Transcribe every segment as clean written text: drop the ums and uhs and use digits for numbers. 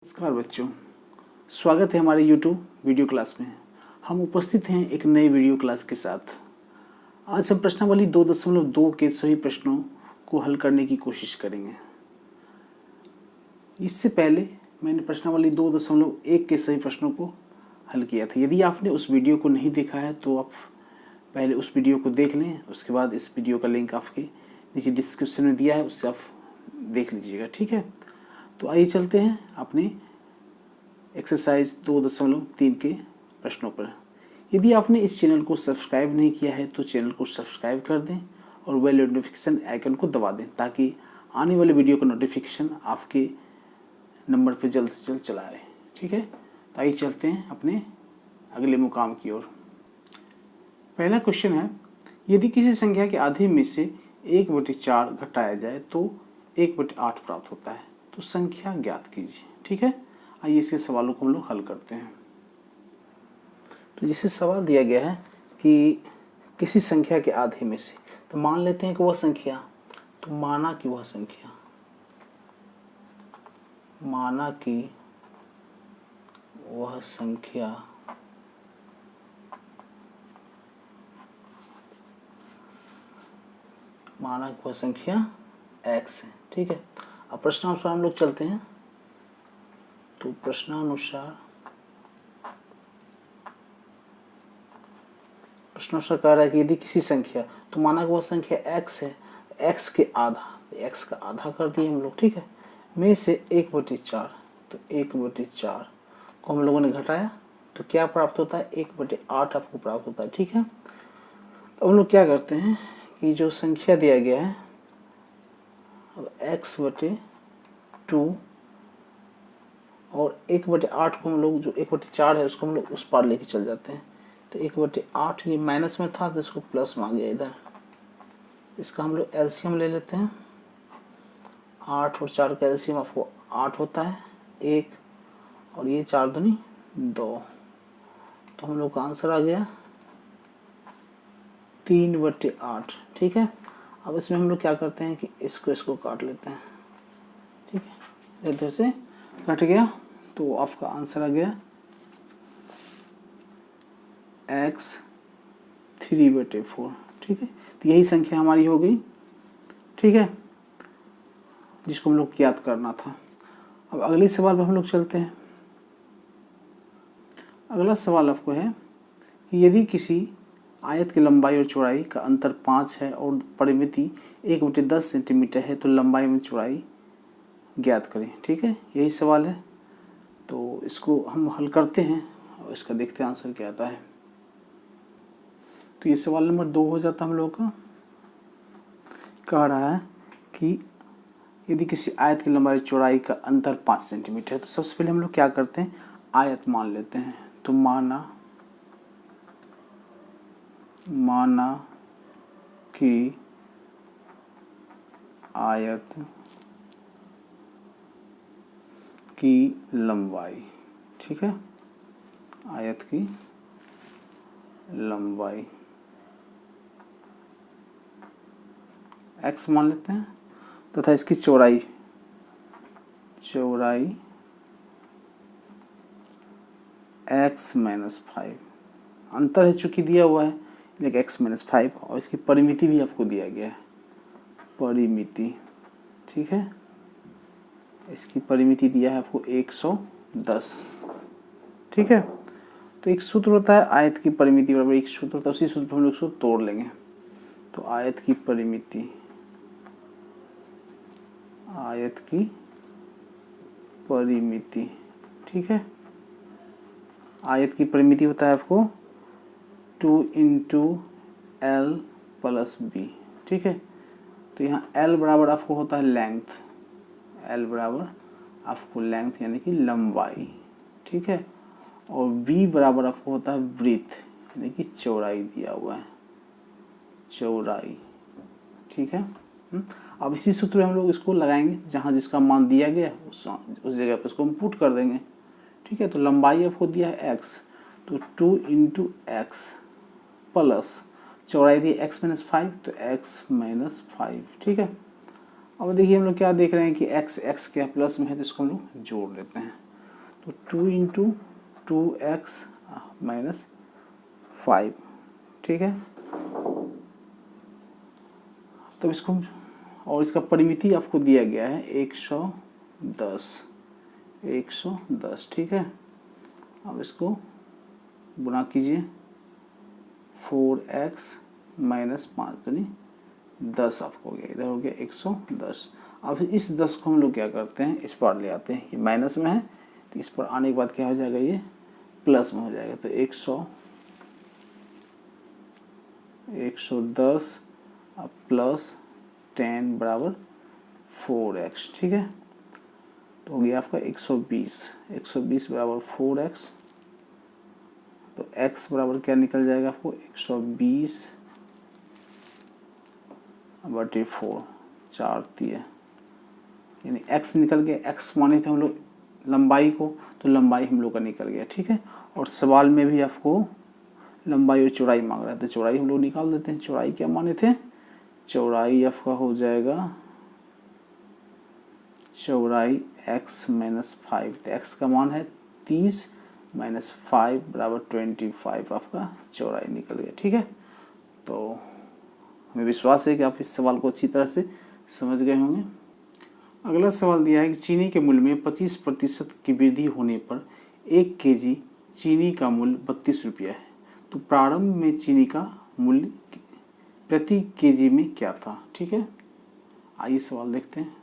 नमस्कार बच्चों, स्वागत है हमारे YouTube वीडियो क्लास में। हम उपस्थित हैं एक नए वीडियो क्लास के साथ। आज हम प्रश्नावली 2.2 के सभी प्रश्नों को हल करने की कोशिश करेंगे। इससे पहले मैंने प्रश्नावली 2.1 के सभी प्रश्नों को हल किया था। यदि आपने उस वीडियो को नहीं देखा है तो आप पहले उस वीडियो को देख लें, उसके बाद इस वीडियो का लिंक आपके नीचे डिस्क्रिप्शन में दिया है, उससे आप देख लीजिएगा। ठीक है, तो आइए चलते हैं अपने एक्सरसाइज 2.3 के प्रश्नों पर। यदि आपने इस चैनल को सब्सक्राइब नहीं किया है तो चैनल को सब्सक्राइब कर दें और बेल नोटिफिकेशन आइकन को दबा दें ताकि आने वाले वीडियो का नोटिफिकेशन आपके नंबर पर जल्द से जल्द चला आए। ठीक है, तो आइए चलते हैं अपने अगले मुकाम की ओर। पहला क्वेश्चन है, यदि किसी संख्या के आधे में से 1/4 घटाया जाए तो 1/8 प्राप्त होता है, तो संख्या ज्ञात कीजिए। ठीक है, आइए इसके सवालों को हम लोग हल करते हैं। तो जैसे सवाल दिया गया है कि किसी संख्या के आधे में से, तो मान लेते हैं कि वह संख्या, तो माना कि वह संख्या माना कि वह संख्या x है। ठीक है, अब प्रश्नानुसार हम लोग चलते हैं। तो प्रश्नानुसार कह रहा है कि यदि किसी संख्या, तो माना कि वह संख्या x है, x के आधा, x का आधा कर दिए हम लोग। ठीक है, में से 1/4, तो 1/4 को हम लोगों ने घटाया तो क्या प्राप्त होता है, 1/8 आपको प्राप्त होता है। ठीक है, तो हम लोग क्या करते हैं कि जो संख्या दिया गया है, अब x/2 और 1/8 को हम लोग, जो 1/4 है उसको हम लोग उस पार लेके चल जाते हैं। तो 1/8 ये माइनस में था तो इसको प्लस में आ गया इधर। इसका हम लोग एलसीएम ले लेते हैं। 8 और 4 का एलसीएम आपको 8 होता है, 1 और ये 4 दूनी 2, तो हम लोग का आंसर आ गया 3/8। ठीक है, अब इसमें हम लोग क्या करते हैं कि इसको काट लेते हैं। ठीक है, इधर से कट गया तो आपका आंसर आ गया x 3/4। ठीक है, तो यही संख्या हमारी हो गई। ठीक है, जिसको हम लोग ज्ञात करना था। अब अगले सवाल पर हम लोग चलते हैं। अगला सवाल आपको है कि यदि किसी आयत की लंबाई और चौड़ाई का अंतर 5 है और परिमिति 1/10 सेंटीमीटर है तो लंबाई में चौड़ाई ज्ञात करें। ठीक है, यही सवाल है, तो इसको हम हल करते हैं और इसका देखते हैं आंसर क्या आता है। तो ये सवाल नंबर 2 हो जाता हम लोग का। कह रहा है कि यदि किसी आयत की लंबाई चौड़ाई का अंतर 5 सेंटीमीटर है, तो सबसे पहले हम लोग क्या करते हैं, आयत मान लेते हैं। तो माना कि आयत की लंबाई, ठीक है, आयत की लंबाई x मान लेते हैं तथा इसकी चौड़ाई x - 5, अंतर है चूंकि दिया हुआ है, लेकिन x - 5, और इसकी परिमिति भी आपको दिया गया है, परिमिति। ठीक है, इसकी परिमिति दिया है आपको 110। ठीक है, तो एक सूत्र होता है आयत की परिमिति बराबर एक सूत्र होता है, उसी सूत्र हम लोग उसको तोड़ लेंगे। तो आयत की परिमिति ठीक है, आयत की परिमिति होता है आपको 2 × L + B। ठीक है, तो यहाँ L बराबर आपको होता है लेंथ, L बराबर आपको लेंथ यानी कि लंबाई। ठीक है, और V बराबर आपको होता है ब्रीथ यानी कि चौड़ाई दिया हुआ है, चौड़ाई। ठीक है, अब इसी सूत्र में हम लोग इसको लगाएंगे, जहाँ जिसका मान दिया गया उस जगह पर इसको हम पुट कर देंगे। ठीक है, तो लंबाई आपको दिया है x, तो 2 × x प्लस चौड़ाई दी x - 5, तो x - 5। ठीक है, अब देखिए हम लोग क्या देख रहे हैं कि x क्या प्लस में है, तो इसको हम लोग जोड़ लेते हैं। तो 2 इंटू 2x माइनस 5, ठीक है। तो इसको, और इसका परिमिति आपको दिया गया है 110, ठीक है। अब इसको गुणा कीजिए, 4x माइनस 5 यानी 10 आपको हो गया, इधर हो गया 110। अब इस 10 को हम लोग क्या करते हैं, इस पर ले आते हैं, ये माइनस में है तो इस पर आने के बाद क्या हो जाएगा, ये प्लस में हो जाएगा। तो 110 अब प्लस 10 बराबर 4x, ठीक है। तो हो गया आपका 120 बराबर 4x। तो x बराबर क्या निकल जाएगा आपको, 120 बटे 4, 4 दिए, यानी x निकल गया। x माने थे हम लोग लंबाई को, तो लंबाई हम लोग का निकल गया, ठीक है। और सवाल में भी आपको लंबाई और चौड़ाई मांग रहा है, तो चौड़ाई हम लोग निकाल देते हैं। चौड़ाई क्या माने थे, चौड़ाई आपका हो जाएगा, चौड़ाई x माइनस 5, तो x का मान है 30 माइनस 5 बराबर 25, आपका चौड़ाई निकल गया, ठीक है। तो हमें विश्वास है कि आप इस सवाल को अच्छी तरह से समझ गए होंगे। अगला सवाल दिया है कि चीनी के मूल्य में 25% की वृद्धि होने पर 1 केजी चीनी का मूल्य 32 रुपया है। तो प्रारंभ में चीनी का मूल्य प्रति केजी में क्या था, ठीक है। आइए सवाल देखते हैं।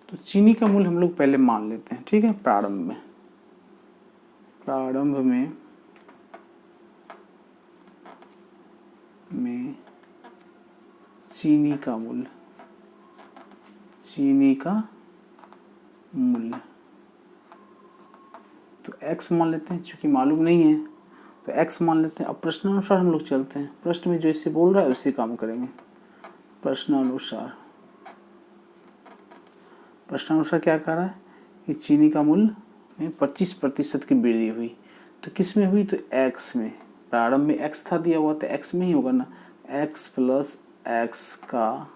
तो चीनी का मूल्य हम लोग पहले मान लेते हैं, ठीक है। प्रारंभ में चीनी का मूल्य तो x मान लेते हैं, चूंकि मालूम नहीं है तो x मान लेते हैं। अब प्रश्नानुसार हम लोग चलते हैं, प्रश्न में जैसे बोल रहा है उसी काम करेंगे। प्रश्नानुसार क्या कह रहा है कि चीनी का मूल्य में 25% की वृद्धि हुई। तो किस में हुई, तो x में। प्रारंभ में x था दिया हुआ, तो x में ही होगा ना, x प्लस x का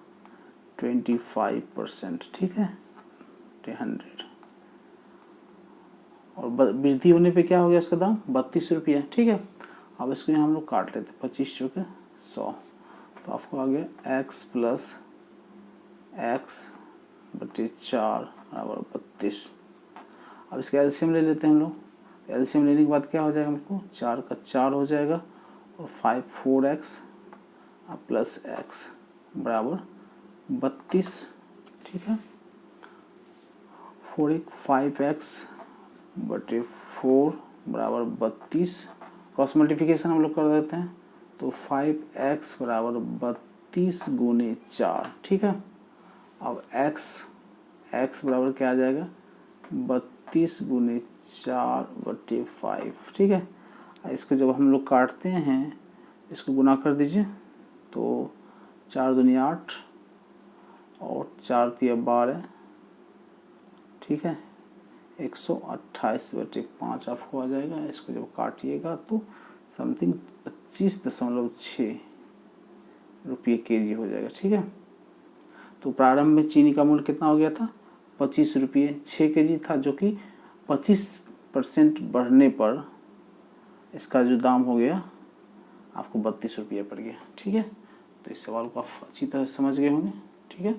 25%, ठीक है, 100। और वृद्धि होने पे क्या हो गया उसका दाम, 32 रुपया, ठीक है। अब इसको यहाँ हम लोग काट लेते हैं, 25 चौके 100, तो आपको आ गया x प्लस x बटे 4 बराबर 32। अब इसका एलसीएम ले लेते हैं हम लोग। एलसीएम लेने के बाद क्या हो जाएगा, हमको 4 का 4 हो जाएगा और 4x प्लस x बराबर 32, ठीक है। 5x बटे 4 बराबर 32, क्रॉस मल्टीप्लिकेशन हम लोग कर देते हैं। तो 5x बराबर 32 गुने 4, ठीक है। अब x बराबर क्या आ जाएगा, 32 गुने 4 बटे 5, ठीक है। इसको जब हम लोग काटते हैं, इसको गुना कर दीजिए, तो 4 दूनी 8 और 4 तिया 12, ठीक है। 128 बटे 5 आपको आ जाएगा। इसको जब काटिएगा तो समथिंग 25.6 रुपये केजी हो जाएगा, ठीक है। तो प्रारंभ में चीनी का मूल्य कितना हो गया था, 25 रुपये 6 केजी था, जो कि 25% बढ़ने पर इसका जो दाम हो गया आपको 32 रुपये पड़ गया, ठीक है। तो इस सवाल को आप अच्छी तरह समझ गए होंगे, ठीक है।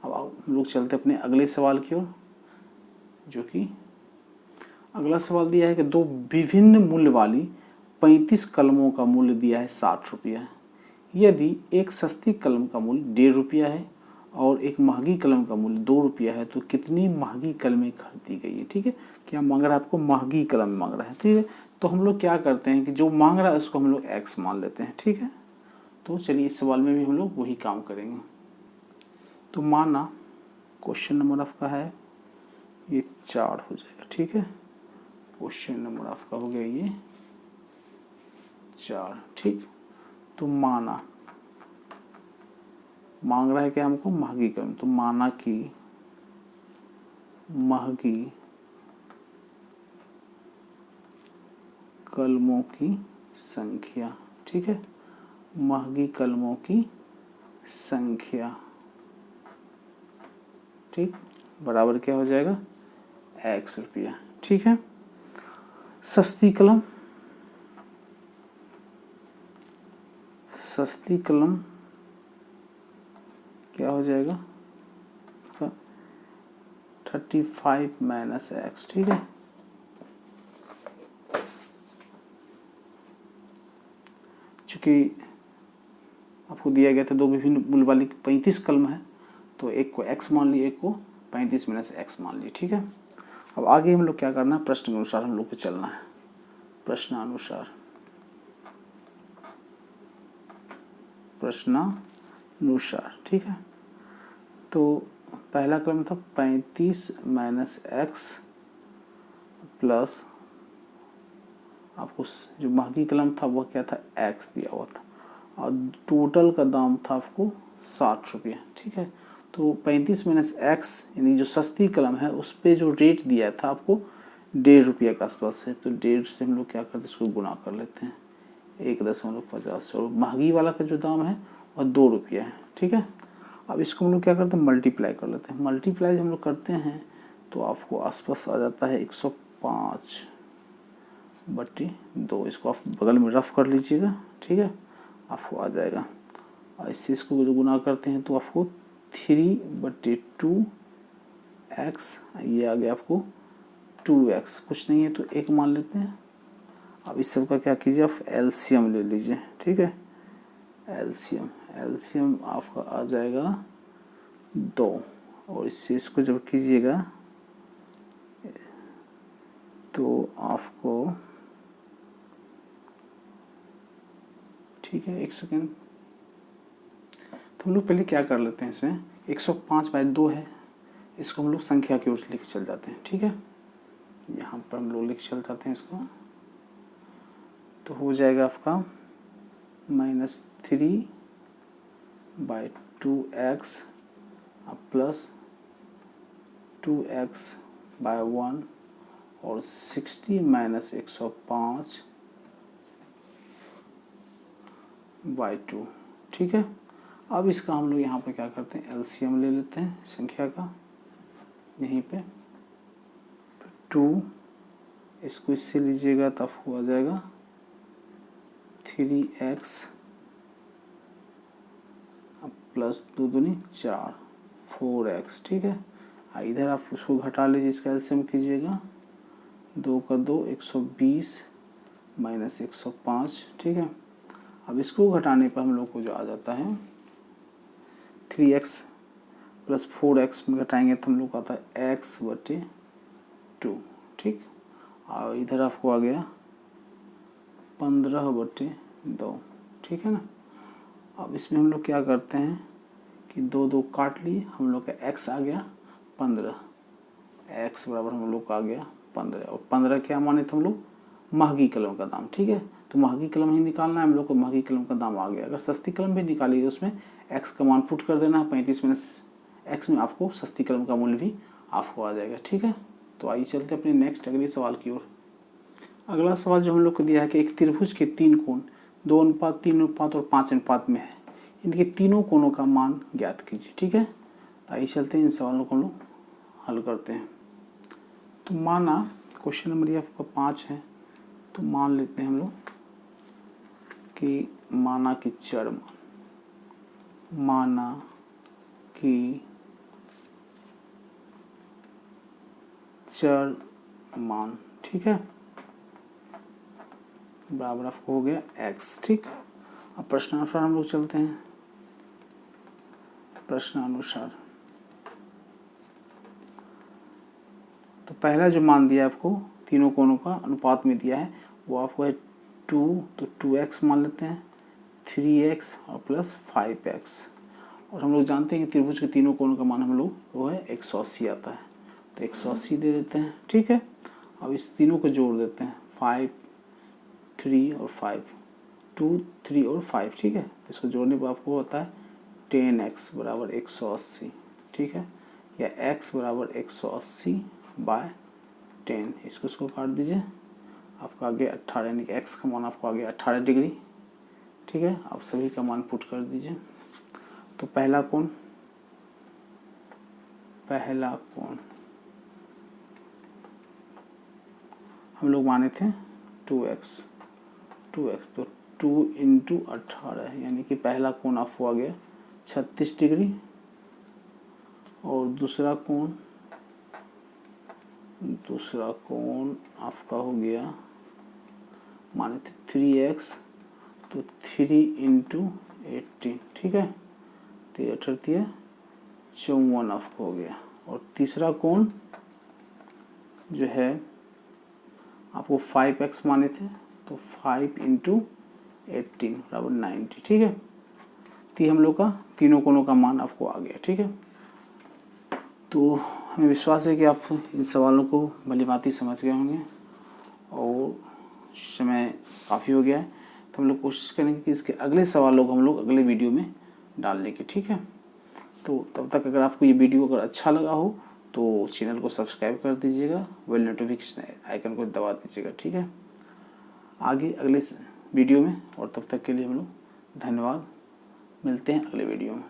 अब हम लोग चलते अपने अगले सवाल की ओर, जो कि अगला सवाल दिया है कि दो विभिन्न मूल्य वाली 35 कलमों का मूल्य दिया है 60 रुपया। यदि एक सस्ती कलम का मूल्य 1.5 रुपया है और एक महंगी कलम का मूल्य 2 रुपया है, तो कितनी महंगी कलमें खरीदी गई है, ठीक है। क्या मांग रहा है आपको, महंगी कलम मांग रहा है, ठीक है। तो हम लोग क्या करते हैं कि जो मांग रहा है उसको हम लोग x मान लेते हैं, ठीक है। तो चलिए इस सवाल में भी हम लोग वही काम करेंगे। तो माना क्वेश्चन नंबर आपका है ये 4 हो जाएगा, ठीक है। क्वेश्चन नंबर आपका हो गया ये 4, ठीक। तो माना मांग रहा है क्या हमको, महंगी कलम। तो माना कि महंगी कलमों की संख्या, ठीक है। महंगी कलमों की संख्या, ठीक, बराबर क्या हो जाएगा, x रुपया। ठीक है, सस्ती कलम क्या हो जाएगा 35 माइनस एक्स। ठीक है, चूँकि आपको दिया गया था दो विभिन्न मूल्य वाली 35 कलम है, तो एक को x मान ली, एक को 35 माइनस एक्स मान ली। ठीक है, अब आगे हम लोग क्या करना है, प्रश्न के अनुसार हम लोग को चलना है, प्रश्नानुसार। ठीक है, तो पहला क्रम था 35 माइनस एक्स प्लस आपको जो महंगी कलम था वह क्या था, एक्स दिया हुआ था, और टोटल का दाम था आपको 60 रुपया। ठीक है, तो 35 माइनस एक्स यानी जो सस्ती कलम है उस पर जो रेट दिया था आपको 1.5 रुपये के आसपास है, तो 1.5 से हम लोग क्या करते हैं, इसको गुना कर लेते हैं 1.50 और महंगी वाला का जो दाम है वह 2 रुपया है। ठीक है, अब इसको हम लोग क्या करते हैं, मल्टीप्लाई कर लेते हैं। मल्टीप्लाई हम लोग करते हैं तो आपको आसपास आ जाता है 105/2। इसको आप बगल में रफ कर लीजिएगा। ठीक है, आपको आ जाएगा, और इससे इसको जो गुना करते हैं तो आपको 3/2x, ये आ गया आपको 2x, कुछ नहीं है तो 1 मान लेते हैं। अब इस सब का क्या कीजिए, आप एलसीएम ले लीजिए। ठीक है, एलसीएम आपका आ जाएगा 2, और इससे इसको जब कीजिएगा तो आपको, ठीक है, 1 सेकेंड, तो हम लोग पहले क्या कर लेते हैं, इसमें 105/2 है, इसको हम लोग संख्या की ओर से लेके चल जाते हैं। ठीक है, यहाँ पर हम लोग लेके चल जाते हैं इसको, तो हो जाएगा आपका -3/2x प्लस 2x/1 और 60 माइनस 105/2। ठीक है, अब इसका हम लोग यहाँ पे क्या करते हैं, एलसीएम ले लेते हैं संख्या का, यहीं पे 2, इसको इससे लीजिएगा तब हो जाएगा 3x प्लस 2 दूनी 4, 4x। ठीक है, इधर आप उसको घटा लीजिए, इसका एलसीएम कीजिएगा, 2 का 2 120 माइनस 105। ठीक है, अब इसको घटाने पर हम लोग को जो आ जाता है 3x प्लस 4x में घटाएंगे तो हम लोग को आता है x/2। ठीक, और इधर आपको आ गया 15/2। ठीक है ना, अब इसमें हम लोग क्या करते हैं कि 2 काट लिए, हम लोग का x आ गया 15, x बराबर हम लोग का आ गया 15, और 15 क्या माने थे हम लोग, महंगी कलम का दाम। ठीक है, तो महंगी कलम ही निकालना है हम लोग को, महंगी कलम का दाम आ गया। अगर सस्ती कलम भी निकालिए उसमें x का मान पुट कर देना है, 35 माइनस x में आपको सस्ती कलम का मूल्य भी आपको आ जाएगा। ठीक है, तो आइए चलते अपने नेक्स्ट अगले सवाल की ओर। अगला सवाल जो हम लोग को दिया है कि एक त्रिभुज के 3 कोण 2:3, 3:5 और 5 में है, इनके तीनों कोणों का मान ज्ञात कीजिए। ठीक है, आइए चलते हैं इन सवालों को हम लोग हल करते हैं। तो माना क्वेश्चन नंबर ये आपका 5 है, तो मान लेते हैं हम लोग कि माना कि चर मान, ठीक है, बराबर आपको हो गया x। ठीक, अब प्रश्नानुसार हम लोग चलते हैं, प्रश्नानुसार। तो पहला जो मान दिया आपको तीनों कोणों का अनुपात में दिया है वो आपको है 2, तो 2x मान लेते हैं, 3x और प्लस 5x, और हम लोग जानते हैं कि त्रिभुज के तीनों कोणों का मान हम लोग वो है 180 आता है, तो 180 दे देते हैं। ठीक है, अब इस तीनों को जोड़ देते हैं, 5, 3 और 5, 2, 3 और 5। ठीक है, इसको जोड़ने पर आपको होता है 10x बराबर 180। ठीक है, या x बराबर 180/10, इसको काट दीजिए, आपका आ गया 18, यानी कि x का मान आपको आ गया 18 डिग्री। ठीक है, आप सभी का मान पुट कर दीजिए। तो पहला कोण हम लोग माने थे 2x तो 2 इंटू 18 यानी कि पहला कोण आपको आ गया 36 डिग्री और दूसरा कोण आपका हो गया माने थे 3x तो 3 इंटू 18, ठीक है। तो 18 54 आपको हो गया। और तीसरा कोण जो है आपको 5x माने थे तो 5 इंटू 18 बराबर 90, ठीक है। तो ये हम लोग का तीनों कोणों का मान आपको आ गया, ठीक है। तो हमें विश्वास है कि आप इन सवालों को भलीभांति समझ गए होंगे और समय काफ़ी हो गया है, तो हम लोग कोशिश करेंगे कि इसके अगले सवालों को हम लोग अगले वीडियो में डालने की, ठीक है। तो तब तक अगर आपको ये वीडियो अगर अच्छा लगा हो तो चैनल को सब्सक्राइब कर दीजिएगा, बेल नोटिफिकेशन आइकन को दबा दीजिएगा, ठीक है। आगे अगले वीडियो में, और तब तक के लिए हम लोग धन्यवाद, मिलते हैं अगले वीडियो में।